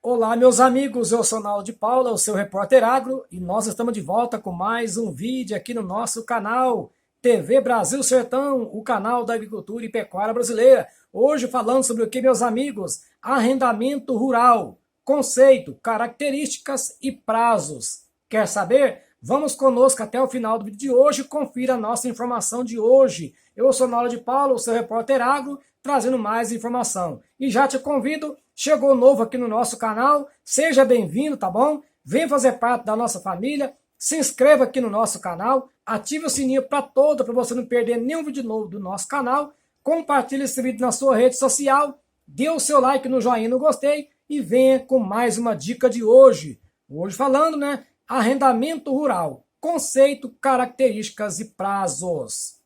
Olá, meus amigos, eu sou Naldo de Paula, o seu repórter agro, e nós estamos de volta com mais um vídeo aqui no nosso canal TV Brasil Sertão, o canal da agricultura e pecuária brasileira. Hoje falando sobre o que, meus amigos? Arrendamento rural, conceito, características e prazos. Quer saber? Vamos conosco até o final do vídeo de hoje e confira a nossa informação de hoje. Eu sou Naldo de Paula, o seu repórter agro, trazendo mais informação. E já te convido, chegou novo aqui no nosso canal, seja bem-vindo, tá bom? Vem fazer parte da nossa família, se inscreva aqui no nosso canal, ative o sininho para você não perder nenhum vídeo novo do nosso canal, compartilhe esse vídeo na sua rede social, dê o seu like no joinha no gostei e venha com mais uma dica de hoje. Hoje falando, arrendamento rural, conceito, características e prazos.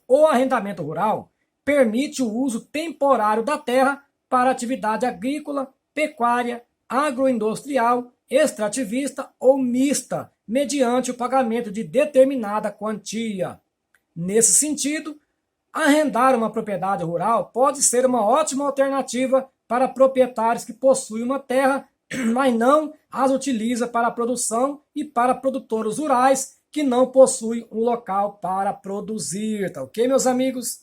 O arrendamento rural permite o uso temporário da terra para atividade agrícola, pecuária, agroindustrial, extrativista ou mista, mediante o pagamento de determinada quantia. Nesse sentido, arrendar uma propriedade rural pode ser uma ótima alternativa para proprietários que possuem uma terra, mas não as utiliza para a produção, e para produtores rurais que não possuem um local para produzir, tá ok, meus amigos?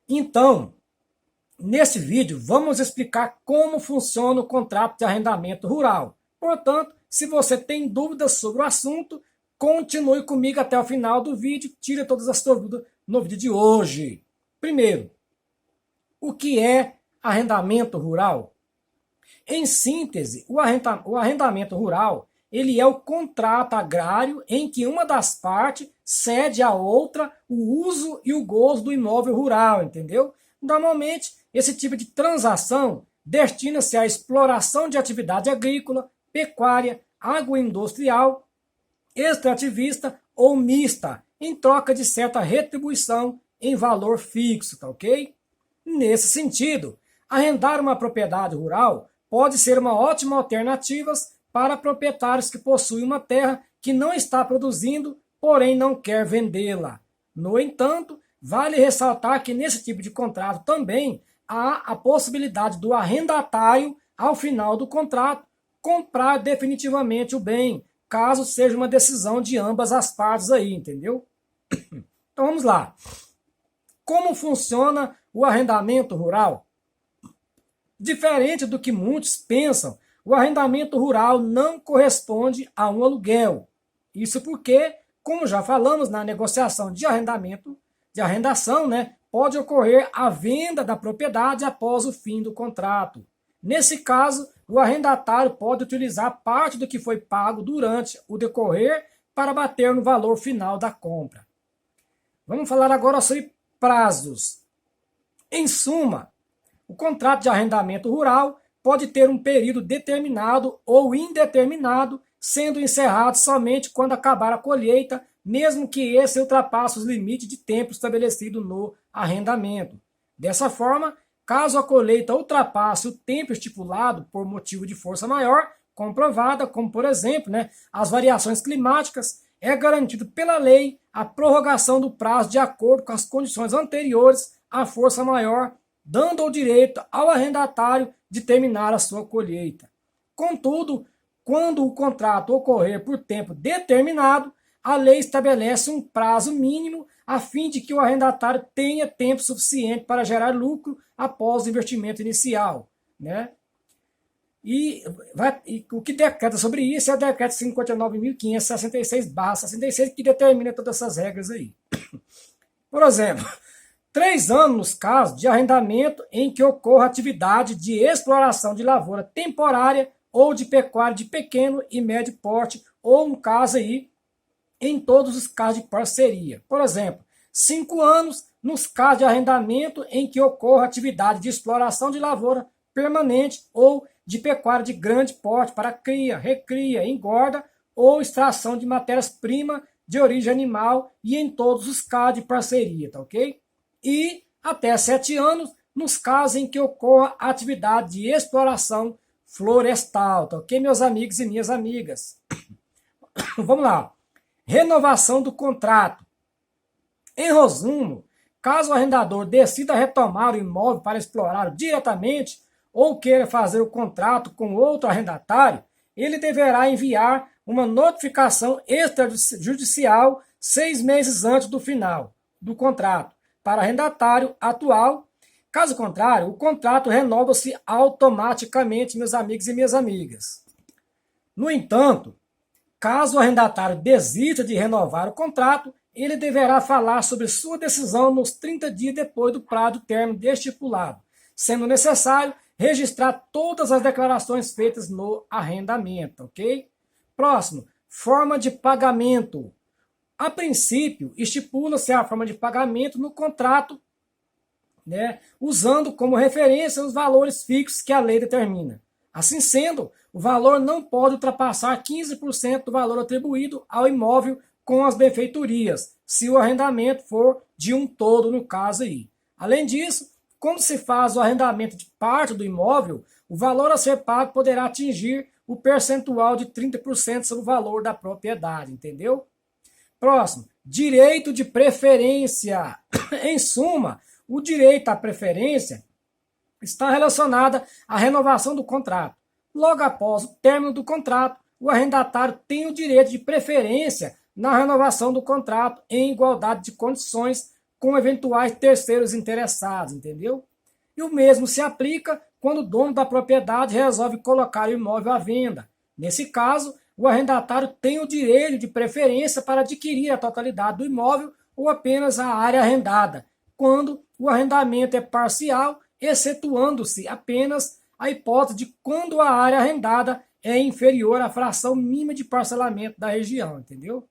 Então, nesse vídeo, vamos explicar como funciona o contrato de arrendamento rural. Portanto, se você tem dúvidas sobre o assunto, continue comigo até o final do vídeo, tire todas as suas dúvidas no vídeo de hoje. Primeiro, o que é arrendamento rural? Em síntese, o arrendamento rural ele é o contrato agrário em que uma das partes cede à outra o uso e o gozo do imóvel rural, entendeu? Normalmente, esse tipo de transação destina-se à exploração de atividade agrícola, pecuária, agroindustrial, extrativista ou mista, em troca de certa retribuição em valor fixo, tá ok? Nesse sentido, arrendar uma propriedade rural pode ser uma ótima alternativa para proprietários que possuem uma terra que não está produzindo, porém não quer vendê-la. No entanto, vale ressaltar que nesse tipo de contrato também há a possibilidade do arrendatário, ao final do contrato, comprar definitivamente o bem, caso seja uma decisão de ambas as partes aí, entendeu? Então vamos lá. Como funciona o arrendamento rural? Diferente do que muitos pensam, o arrendamento rural não corresponde a um aluguel. Isso porque, como já falamos na negociação de arrendação, pode ocorrer a venda da propriedade após o fim do contrato. Nesse caso, o arrendatário pode utilizar parte do que foi pago durante o decorrer para bater no valor final da compra. Vamos falar agora sobre prazos. Em suma, o contrato de arrendamento rural pode ter um período determinado ou indeterminado, sendo encerrado somente quando acabar a colheita, mesmo que esse ultrapasse os limites de tempo estabelecido no arrendamento. Dessa forma, caso a colheita ultrapasse o tempo estipulado por motivo de força maior, comprovada, como por exemplo, as variações climáticas, é garantido pela lei a prorrogação do prazo de acordo com as condições anteriores à força maior, dando o direito ao arrendatário de terminar a sua colheita. Contudo, quando o contrato ocorrer por tempo determinado, a lei estabelece um prazo mínimo a fim de que o arrendatário tenha tempo suficiente para gerar lucro após o investimento inicial. E o que decreta sobre isso é o decreto 59.566/66, que determina todas essas regras aí. Por exemplo, 3 anos nos casos de arrendamento em que ocorra atividade de exploração de lavoura temporária ou de pecuária de pequeno e médio porte, ou no caso aí, em todos os casos de parceria. Por exemplo, 5 anos nos casos de arrendamento em que ocorra atividade de exploração de lavoura permanente ou de pecuária de grande porte para cria, recria, engorda ou extração de matérias-primas de origem animal, e em todos os casos de parceria, tá ok? E até 7 anos nos casos em que ocorra atividade de exploração florestal, tá ok, meus amigos e minhas amigas? Vamos lá. Renovação do contrato. Em resumo, caso o arrendador decida retomar o imóvel para explorá-lo diretamente, ou queira fazer o contrato com outro arrendatário, ele deverá enviar uma notificação extrajudicial 6 meses antes do final do contrato para o arrendatário atual. Caso contrário, o contrato renova-se automaticamente, meus amigos e minhas amigas. No entanto, caso o arrendatário desista de renovar o contrato, ele deverá falar sobre sua decisão nos 30 dias depois do prazo término estipulado, sendo necessário registrar todas as declarações feitas no arrendamento, ok? Próximo, forma de pagamento. A princípio, estipula-se a forma de pagamento no contrato, usando como referência os valores fixos que a lei determina. Assim sendo, o valor não pode ultrapassar 15% do valor atribuído ao imóvel com as benfeitorias, se o arrendamento for de um todo, no caso aí. Além disso, quando se faz o arrendamento de parte do imóvel, o valor a ser pago poderá atingir o percentual de 30% sobre o valor da propriedade, entendeu? Próximo, direito de preferência. Em suma, o direito à preferência está relacionado à renovação do contrato. Logo após o término do contrato, o arrendatário tem o direito de preferência na renovação do contrato em igualdade de condições com eventuais terceiros interessados, entendeu? E o mesmo se aplica quando o dono da propriedade resolve colocar o imóvel à venda. Nesse caso, o arrendatário tem o direito de preferência para adquirir a totalidade do imóvel ou apenas a área arrendada, quando o arrendamento é parcial, excetuando-se apenas a hipótese de quando a área arrendada é inferior à fração mínima de parcelamento da região, entendeu?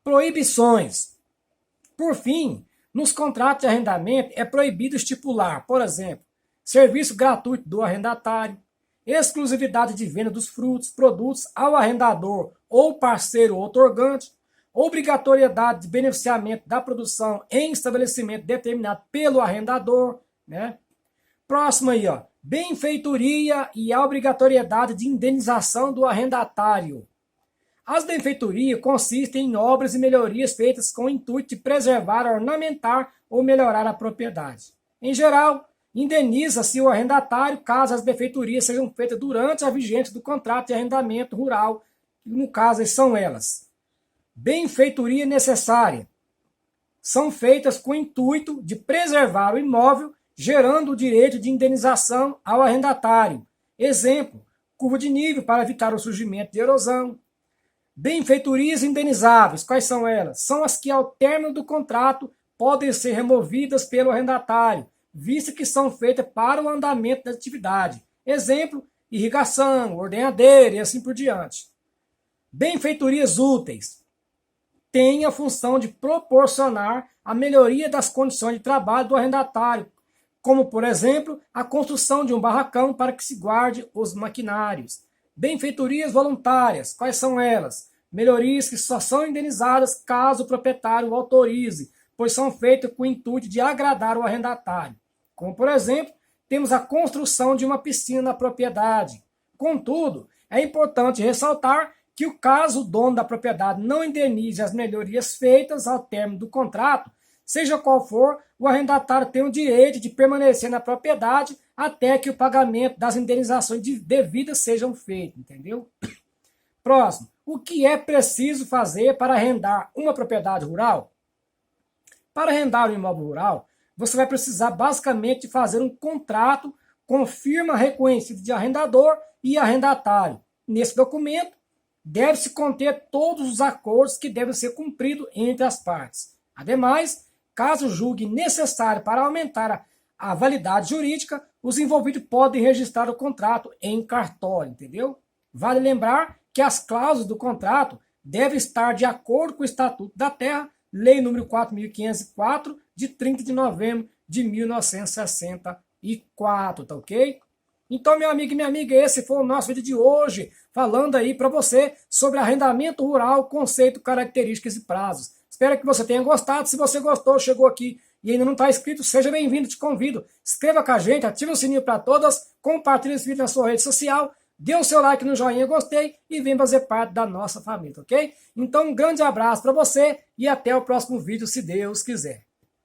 Proibições. Por fim, nos contratos de arrendamento é proibido estipular, por exemplo, serviço gratuito do arrendatário, exclusividade de venda dos produtos ao arrendador ou parceiro outorgante, obrigatoriedade de beneficiamento da produção em estabelecimento determinado pelo arrendador, Próximo aí, benfeitoria e a obrigatoriedade de indenização do arrendatário. As benfeitorias consistem em obras e melhorias feitas com o intuito de preservar, ornamentar ou melhorar a propriedade. Em geral, indeniza-se o arrendatário caso as benfeitorias sejam feitas durante a vigência do contrato de arrendamento rural, que no caso são elas. Benfeitoria necessária. São feitas com o intuito de preservar o imóvel, gerando o direito de indenização ao arrendatário. Exemplo, curva de nível para evitar o surgimento de erosão. Benfeitorias indenizáveis, quais são elas? São as que ao término do contrato podem ser removidas pelo arrendatário, visto que são feitas para o andamento da atividade. Exemplo, irrigação, ordenhadeira e assim por diante. Benfeitorias úteis. Tem a função de proporcionar a melhoria das condições de trabalho do arrendatário, como, por exemplo, a construção de um barracão para que se guarde os maquinários. Benfeitorias voluntárias, quais são elas? Melhorias que só são indenizadas caso o proprietário autorize, pois são feitas com o intuito de agradar o arrendatário. Como, por exemplo, temos a construção de uma piscina na propriedade. Contudo, é importante ressaltar que o caso o dono da propriedade não indenize as melhorias feitas ao término do contrato, seja qual for, o arrendatário tem o direito de permanecer na propriedade até que o pagamento das indenizações devidas sejam feitos, entendeu? Próximo, o que é preciso fazer para arrendar uma propriedade rural? Para arrendar um imóvel rural, você vai precisar basicamente de fazer um contrato com firma reconhecida de arrendador e arrendatário. Nesse documento, deve-se conter todos os acordos que devem ser cumpridos entre as partes. Ademais, caso julgue necessário para aumentar a validade jurídica, os envolvidos podem registrar o contrato em cartório, entendeu? Vale lembrar que as cláusulas do contrato devem estar de acordo com o Estatuto da Terra, Lei número 4.504, de 30 de novembro de 1964, tá ok? Então, meu amigo e minha amiga, esse foi o nosso vídeo de hoje, falando aí para você sobre arrendamento rural, conceito, características e prazos. Espero que você tenha gostado. Se você gostou, chegou aqui e ainda não está inscrito, seja bem-vindo, te convido. Inscreva com a gente, ative o sininho para todas, compartilhe esse vídeo na sua rede social, dê o seu like no joinha, gostei e venha fazer parte da nossa família, ok? Então, um grande abraço para você e até o próximo vídeo, se Deus quiser.